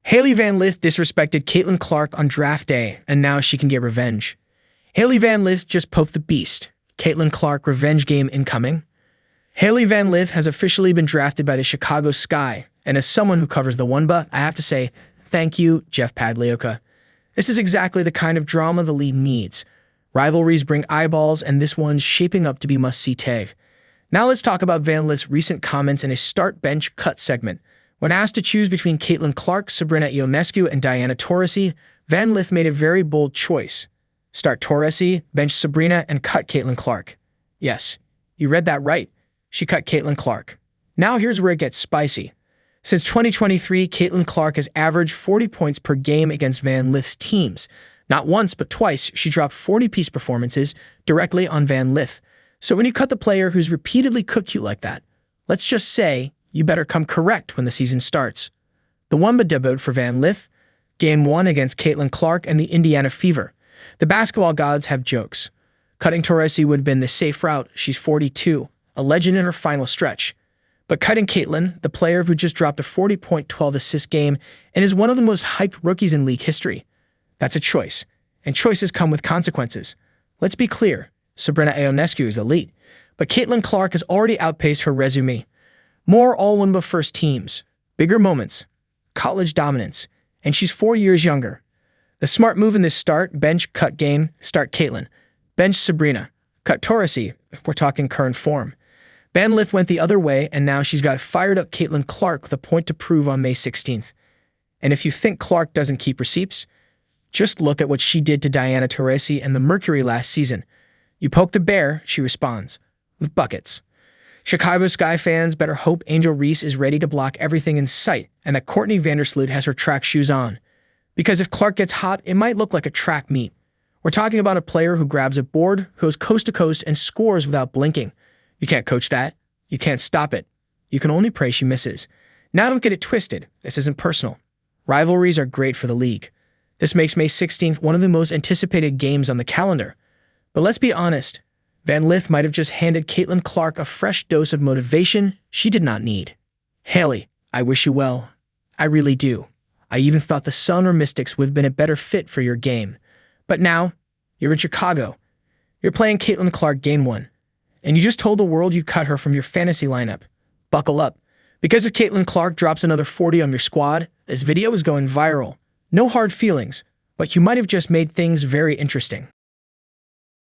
Hailey Van Lith disrespected Caitlin Clark on draft day, and now she can get revenge. Hailey Van Lith just poked the beast. Caitlin Clark revenge game incoming. Hailey Van Lith has officially been drafted by the Chicago Sky, and as someone who covers the WNBA, I have to say, thank you, Jeff Pagliocca. This is exactly the kind of drama the league needs. Rivalries bring eyeballs, and this one's shaping up to be must-see tag. Now let's talk about Van Lith's recent comments in a start bench cut segment. When asked to choose between Caitlin Clark, Sabrina Ionescu, and Diana Taurasi, Van Lith made a very bold choice. Start Taurasi, bench Sabrina, and cut Caitlin Clark. Yes, you read that right. She cut Caitlin Clark. Now here's where it gets spicy. Since 2023, Caitlin Clark has averaged 40 points per game against Van Lith's teams. Not once, but twice, she dropped 40-piece performances directly on Van Lith. So when you cut the player who's repeatedly cooked you like that, let's just say you better come correct when the season starts. The WNBA debuted for Van Lith, Game 1 against Caitlin Clark and the Indiana Fever. The basketball gods have jokes. Cutting Taurasi would have been the safe route. She's 42, a legend in her final stretch. But cutting Caitlin, the player who just dropped a 40-point, 12-assist game and is one of the most hyped rookies in league history, that's a choice. And choices come with consequences. Let's be clear, Sabrina Ionescu is elite, but Caitlin Clark has already outpaced her resume. More all-WNBA first teams, bigger moments, college dominance, and she's 4 years younger. The smart move in this start, bench, cut game, start Caitlin. Bench Sabrina. Cut Taurasi, if we're talking current form. Van Lith went the other way, and now she's got fired-up Caitlin Clark with a point to prove on May 16th. And if you think Clark doesn't keep receipts, just look at what she did to Diana Taurasi and the Mercury last season. You poke the bear, she responds. With buckets. Chicago Sky fans better hope Angel Reese is ready to block everything in sight and that Courtney Vandersloot has her track shoes on. Because if Clark gets hot, it might look like a track meet. We're talking about a player who grabs a board, goes coast to coast, and scores without blinking. You can't coach that. You can't stop it. You can only pray she misses. Now don't get it twisted. This isn't personal. Rivalries are great for the league. This makes May 16th one of the most anticipated games on the calendar. But let's be honest. Van Lith might have just handed Caitlin Clark a fresh dose of motivation she did not need. Hailey, I wish you well. I really do. I even thought the Sun or Mystics would have been a better fit for your game. But now, you're in Chicago. You're playing Caitlin Clark Game 1. And you just told the world you cut her from your fantasy lineup. Buckle up. Because if Caitlin Clark drops another 40 on your squad, this video is going viral. No hard feelings, but you might have just made things very interesting.